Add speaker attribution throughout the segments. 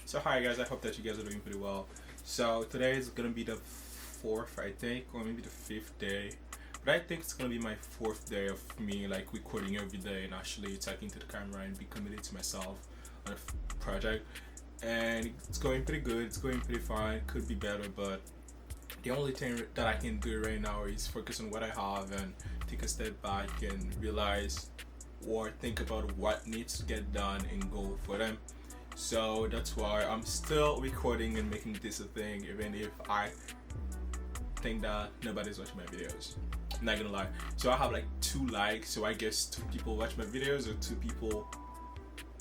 Speaker 1: So hi guys, I hope that you guys are doing pretty well. So today is gonna be the fourth, I think, or maybe the fifth day. But I think it's gonna be my fourth day of me like recording every day and actually talking to the camera and be committed to myself on a project. And it's going pretty good, it's going pretty fine, could be better, but the only thing that I can do right now is focus on what I have and take a step back and realize or think about what needs to get done and go for them. So that's why I'm still recording and making this a thing, even if I think that nobody's watching my videos. I'm not gonna lie. So I have like 2 likes, so I guess 2 people watch my videos or 2 people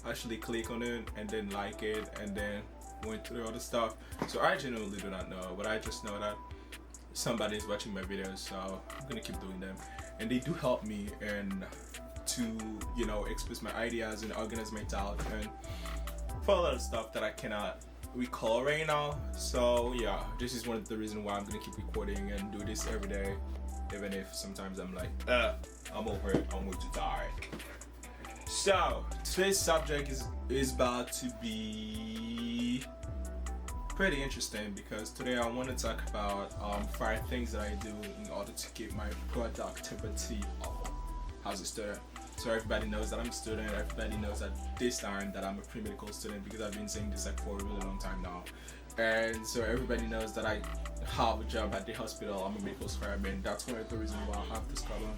Speaker 1: actually click on it and then like it and then went through all the stuff. So I genuinely do not know, but I just know that somebody's watching my videos, so I'm gonna keep doing them. And they do help me and to, express my ideas and organize my thoughts and for a lot of stuff that I cannot recall right now. So yeah, this is one of the reasons why I'm gonna keep recording and do this every day, even if sometimes I'm like, I'm over it, I'm way too tired. So today's subject is about to be pretty interesting because today I want to talk about 5 things that I do in order to keep my productivity up as a student. So everybody knows that I'm a student, everybody knows at this time that I'm a pre-medical student because I've been saying this like for a really long time now. And so everybody knows that I have a job at the hospital, I'm a medical scribe, and that's one of the reasons why I have this problem.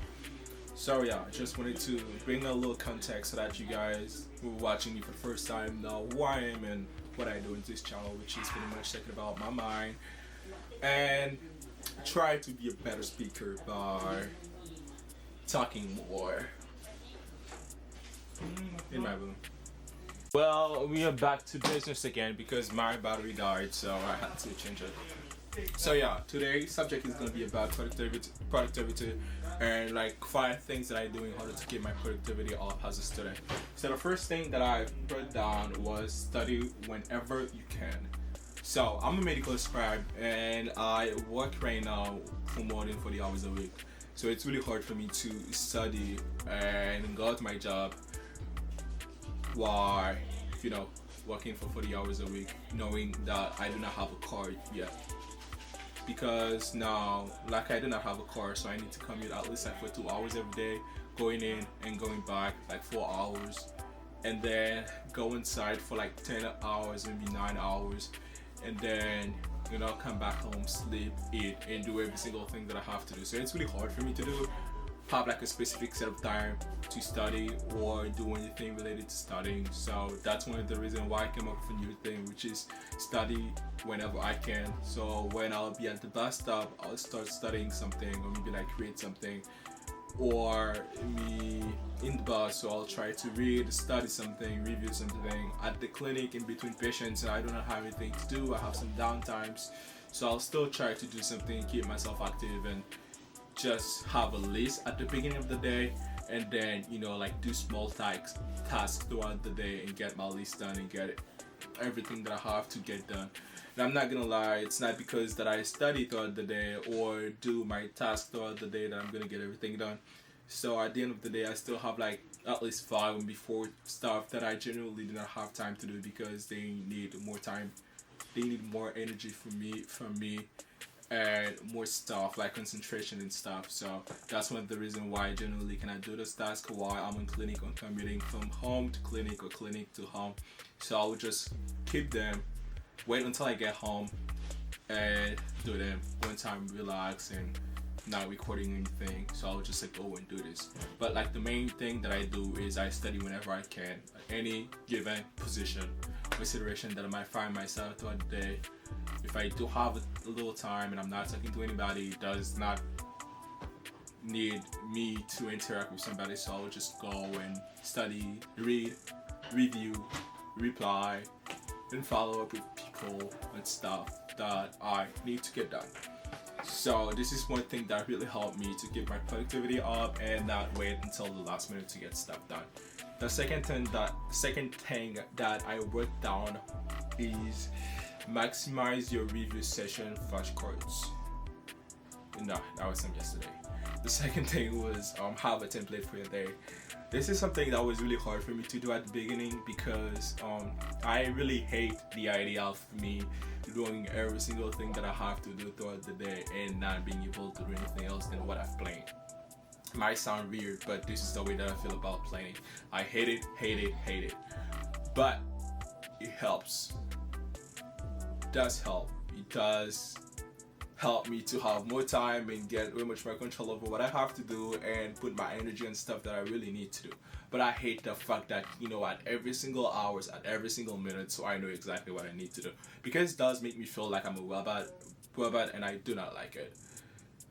Speaker 1: So yeah, I just wanted to bring a little context so that you guys who are watching me for the first time know who I am and what I do in this channel, which is pretty much talking about my mind and try to be a better speaker by talking more in my room. Well, we are back to business again because my battery died, so I had to change it. So yeah, today's subject is going to be about productivity and like 5 things that I do in order to keep my productivity up as a student. So the first thing that I put down was study whenever you can. So I'm a medical scribe and I work right now for more than 40 hours a week. So it's really hard for me to study and go to my job while, working for 40 hours a week, knowing that I do not have a car yet. Because now, like I do not have a car, so I need to commute at least like for 2 hours every day, going in and going back like 4 hours, and then go inside for like 10 hours, maybe 9 hours, and then come back home, sleep, eat, and do every single thing that I have to do. So it's really hard for me to have like a specific set of time to study or do anything related to studying. So that's one of the reasons why I came up with a new thing, which is study whenever I can. So when I'll be at the bus stop, I'll start studying something or maybe like create something, or me in the bus, so I'll try to read, study something, review something. At the clinic in between patients, I do not have anything to do, I have some downtimes, so I'll still try to do something, keep myself active, and just have a list at the beginning of the day, and then like do small tasks throughout the day and get my list done and get everything that I have to get done. And I'm not gonna lie, it's not because that I study throughout the day or do my tasks throughout the day that I'm gonna get everything done. So at the end of the day, I still have like at least 5 and before stuff that I genuinely do not have time to do because they need more time, they need more energy from me and more stuff like concentration and stuff. So that's one of the reasons why I generally cannot do this task while I'm in clinic or commuting from home to clinic or clinic to home. So I will just keep them, wait until I get home and do them one time, relax and not recording anything. So I'll just like go and do this. But like the main thing that I do is I study whenever I can at any given position or situation that I might find myself throughout the day. If I do have a little time and I'm not talking to anybody, it does not need me to interact with somebody, so I'll just go and study, read, review, reply, and follow up with people and stuff that I need to get done. So this is one thing that really helped me to get my productivity up and not wait until the last minute to get stuff done. The second thing that I wrote down is maximize your review session flashcards. No, that was from yesterday. The second thing was have a template for your day. This is something that was really hard for me to do at the beginning because I really hate the idea of me doing every single thing that I have to do throughout the day and not being able to do anything else than what I've planned. Might sound weird, but this is the way that I feel about planning. I hate it, hate it, hate it. But it helps. It does help. It does help me to have more time and get way much more control over what I have to do and put my energy on stuff that I really need to do. But I hate the fact that, at every single hours, at every single minute, so I know exactly what I need to do. Because it does make me feel like I'm a robot, and I do not like it.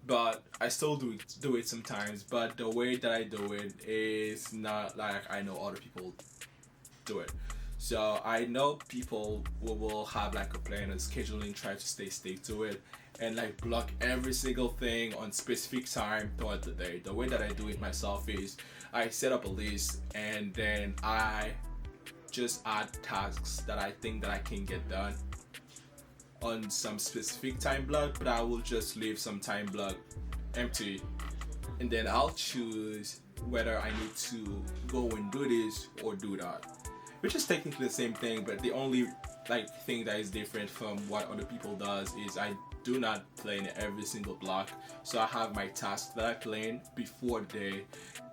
Speaker 1: But I still do it sometimes, but the way that I do it is not like I know other people do it. So I know people who will have like a plan and scheduling, try to stick to it, and like block every single thing on specific time throughout the day. The way that I do it myself is I set up a list and then I just add tasks that I think that I can get done on some specific time block, but I will just leave some time block empty, and then I'll choose whether I need to go and do this or do that, which is technically the same thing, but the only thing that is different from what other people does is I do not plan every single block. So I have my tasks that I plan before the day,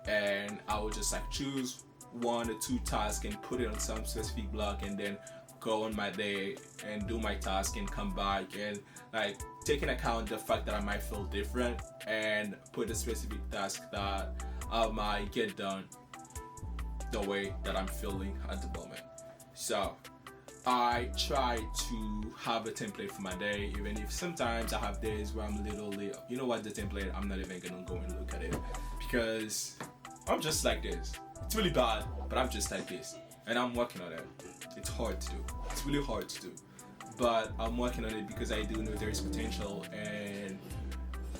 Speaker 1: and I will just choose 1 or 2 tasks and put it on some specific block, and then go on my day and do my task and come back and take into account the fact that I might feel different and put a specific task that I might get done the way that I'm feeling at the moment. So I try to have a template for my day, even if sometimes I have days where I'm literally, the template, I'm not even gonna go and look at it because I'm just like this. It's really bad, but I'm just like this, and I'm working on it. It's hard to do. It's really hard to do, but I'm working on it because I do know there is potential, and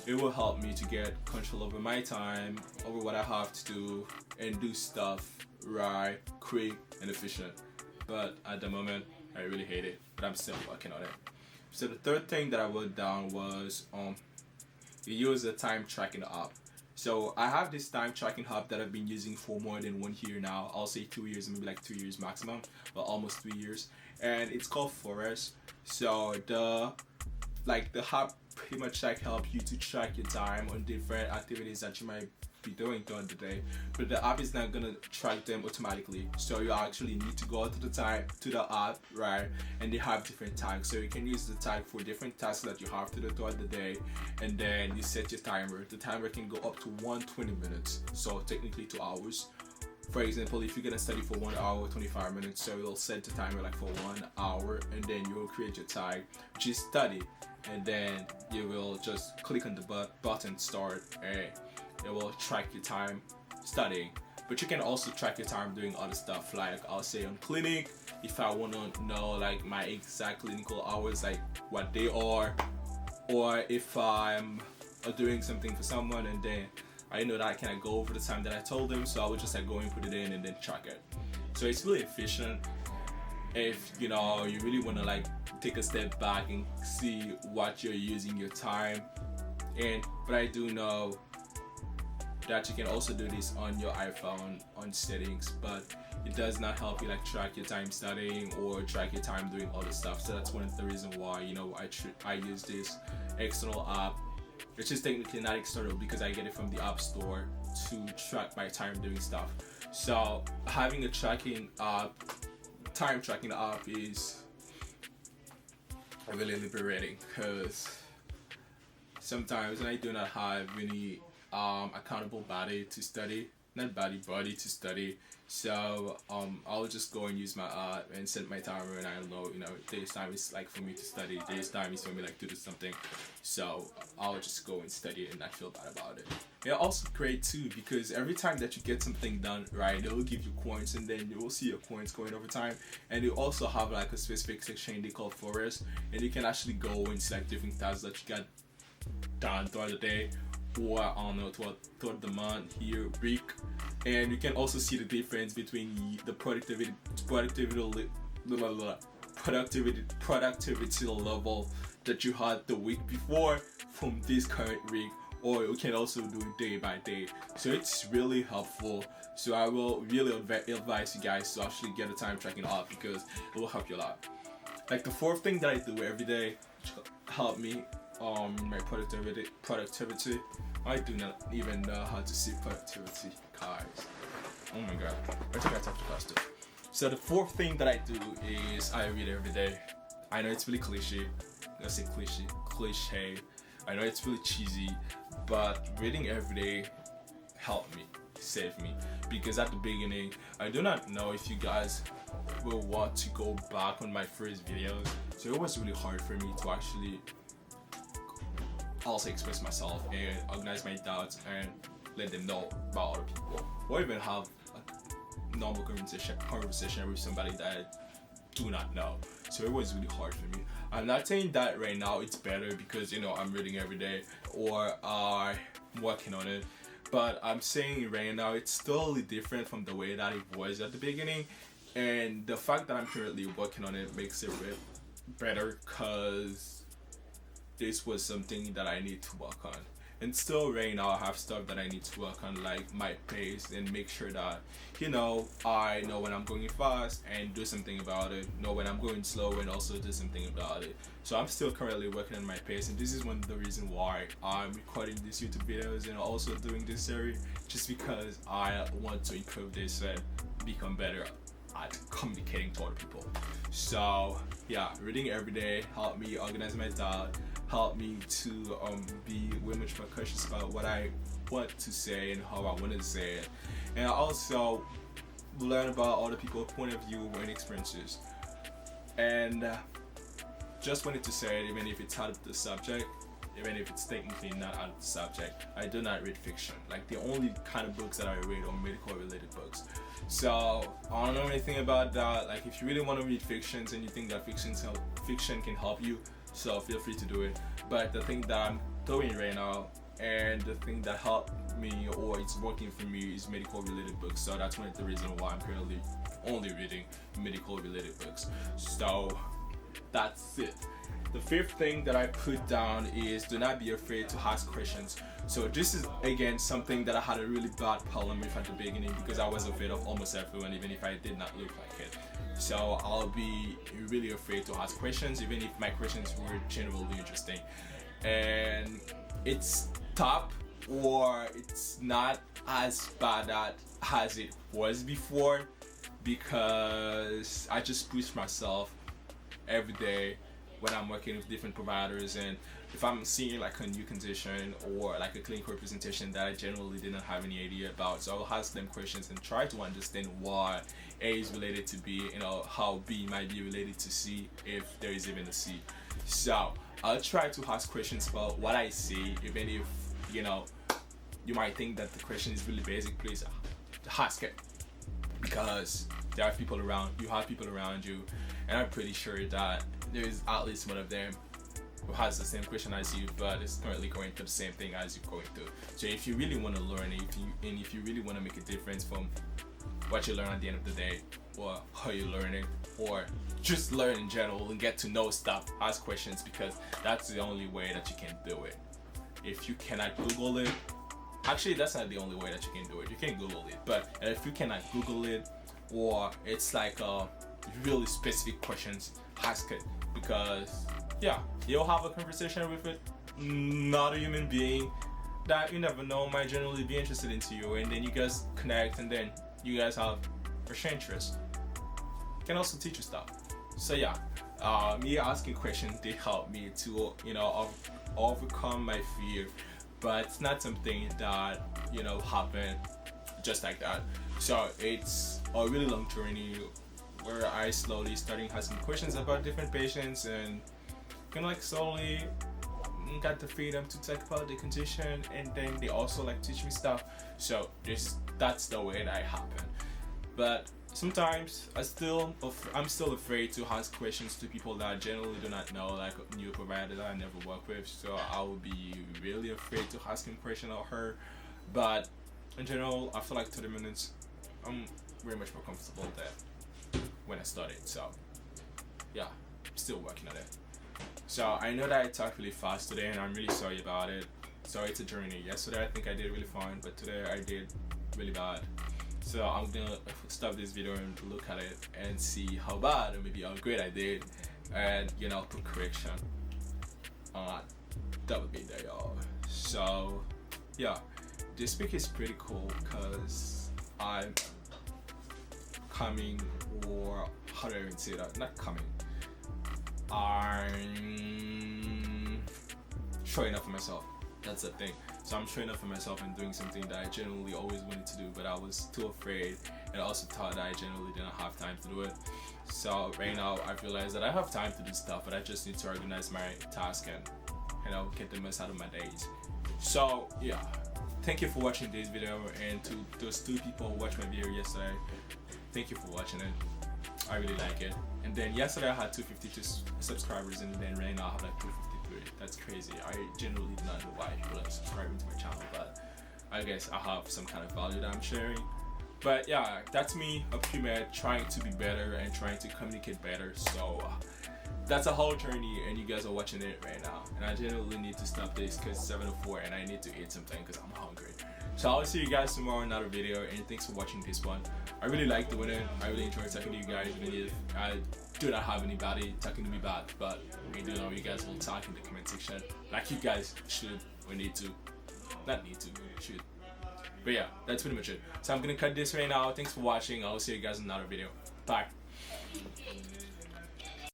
Speaker 1: it will help me to get control over my time, over what I have to do, and do stuff right, quick, and efficient. But at the moment, I really hate it, but I'm still working on it. So the third thing that I wrote down was use a time tracking app. So I have this time tracking app that I've been using for more than 1 year now. I'll say 2 years, maybe 2 years maximum, but almost 3 years. And it's called Forest. So the app pretty much help you to track your time on different activities that you might be doing throughout the day, but the app is not gonna track them automatically. So you actually need to go to the app, right? And they have different tags, so you can use the tag for different tasks that you have to do throughout the day, and then you set your timer. The timer can go up to 120 minutes, so technically 2 hours. For example, if you're gonna study for 1 hour 25 minutes, so you'll set the timer for 1 hour, and then you'll create your tag, which is study, and then you will just click on the button start, and it will track your time studying. But you can also track your time doing other stuff, I'll say on clinic, if I want to know my exact clinical hours, what they are, or if I'm doing something for someone and then I know that I cannot go over the time that I told them, so I would just go and put it in and then track it. So it's really efficient if you really want to take a step back and see what you're using your time in. But I do know that you can also do this on your iPhone on settings, but it does not help you track your time studying or track your time doing other stuff. So that's one of the reasons why I use this external app, which is technically not external because I get it from the App Store to track my time doing stuff. So having a time tracking app is really liberating, because sometimes when I do not have any accountable body to study, body to study, so I'll just go and use my app and set my timer, and I know this time is for me to study, this time is for me to do something, so I'll just go and study and not feel bad about it. It's also great too because every time that you get something done right, they will give you coins, and then you will see your coins going over time, and you also have a specific section they call Forest, and you can actually go and select different tasks that you got done throughout the day, or throughout the month, year, week, and you can also see the difference between the productivity level that you had the week before from this current week, or you can also do it day by day. So it's really helpful. So I will really advise you guys to actually get a time tracking app because it will help you a lot. Like the fourth thing that I do every day, which help me my productivity. I do not even know how to say productivity, guys. Oh my god, I think I talked faster. So the fourth thing that I do is I read every day. I know it's really cliche. I say cliche. I know it's really cheesy, but reading every day helped me, saved me. Because at the beginning, I do not know if you guys will want to go back on my first videos. So it was really hard for me to actually also express myself and organize my doubts and let them know about other people, or even have a normal conversation with somebody that I do not know. So it was really hard for me. I'm not saying that right now it's better because I'm reading every day or I'm working on it, but I'm saying right now it's totally different from the way that it was at the beginning, and the fact that I'm currently working on it makes it better because this was something that I need to work on. And still right now I have stuff that I need to work on, like my pace, and make sure that I know when I'm going fast and do something about it, know when I'm going slow and also do something about it. So I'm still currently working on my pace, and this is one of the reasons why I'm recording these YouTube videos and also doing this series, just because I want to improve this and become better at communicating to other people. So yeah, reading every day helped me organize my thought, helped me to be way much more cautious about what I want to say and how I want to say it, and also learn about other people's point of view and experiences. And just wanted to say it, even if it's out of the subject, even if it's technically not out of the subject, I do not read fiction. Like the only kind of books that I read are medical related books. So I don't know anything about that. Like if you really want to read fictions and you think that fiction can help you, so feel free to do it. But the thing that I'm doing right now and the thing that helped me or it's working for me is medical related books. So that's one of the reasons why I'm currently only reading medical related books. So that's it. The fifth thing that I put down is do not be afraid to ask questions. So this is again something that I had a really bad problem with at the beginning because I was afraid of almost everyone, even if I did not look like it. So I'll be really afraid to ask questions, even if my questions were genuinely interesting. And it's tough, or it's not as bad as it was before, because I just push myself every day when I'm working with different providers, and if I'm seeing like a new condition or like a clinical representation that I generally didn't have any idea about, so I'll ask them questions and try to understand why A is related to B, how B might be related to C, if there is even a C. So I'll try to ask questions about what I see, even if you might think that the question is really basic. Please ask it, because there are people around you, have people around you, and I'm pretty sure that there is at least one of them who has the same question as you, but is currently going through the same thing as you're going through. So if you really want to learn, if you really want to make a difference from what you learn at the end of the day, or how you learn it, or just learn in general and get to know stuff, ask questions, because that's the only way that you can do it. If you cannot Google it, actually that's not the only way that you can do it. You can Google it, but if you cannot Google it, or it's like really specific questions, ask it, because you'll have a conversation with it, not a human being that you never know might generally be interested into you, and then you guys connect, and then you guys have a shared interest. Can also teach you stuff. So me asking questions did help me to overcome my fear, but it's not something that happened just like that. So it's a really long journey where I slowly starting asking questions about different patients, and slowly got the freedom to talk about the condition, and then they also teach me stuff. So that's the way that it happened. But sometimes I'm still afraid to ask questions to people that I generally do not know, like a new provider that I never work with. So I will be really afraid to ask him question or her. But in general, after 30 minutes, I'm very much more comfortable than when I started. So I'm still working on it. So I know that I talked really fast today, and I'm really sorry about it. So it's a journey. Yesterday I think I did really fine, but today I did really bad. So I'm gonna stop this video and look at it and see how bad or maybe how great I did, and put correction. That would be there, y'all. So yeah, this week is pretty cool because I'm coming, or how do I even say that? Not coming. I'm showing up for myself. That's the thing. So I'm showing up for myself and doing something that I genuinely always wanted to do, but I was too afraid, and I also thought that I genuinely didn't have time to do it. So right now I've realized that I have time to do stuff, but I just need to organize my task and get the most out of my days. So yeah, thank you for watching this video, and to those 2 people who watched my video yesterday, thank you for watching it. I really like it. And then yesterday I had 252 subscribers, and then right now I have like 253. That's crazy. I genuinely do not know why people are subscribing to my channel, but I guess I have some kind of value that I'm sharing. But yeah, that's me, a pre-med, trying to be better and trying to communicate better. So that's a whole journey, and you guys are watching it right now. And I genuinely need to stop this because it's 7:04 and I need to eat something because I'm hungry. So I'll see you guys tomorrow in another video, and thanks for watching this one. I really like doing it. I really enjoy talking to you guys, even if I do not have anybody talking to me back, but I do know you guys will talk in the comment section like you guys should or need to. Not need to, should. But yeah, that's pretty much it. So I'm gonna cut this right now. Thanks for watching. I'll see you guys in another video. Bye.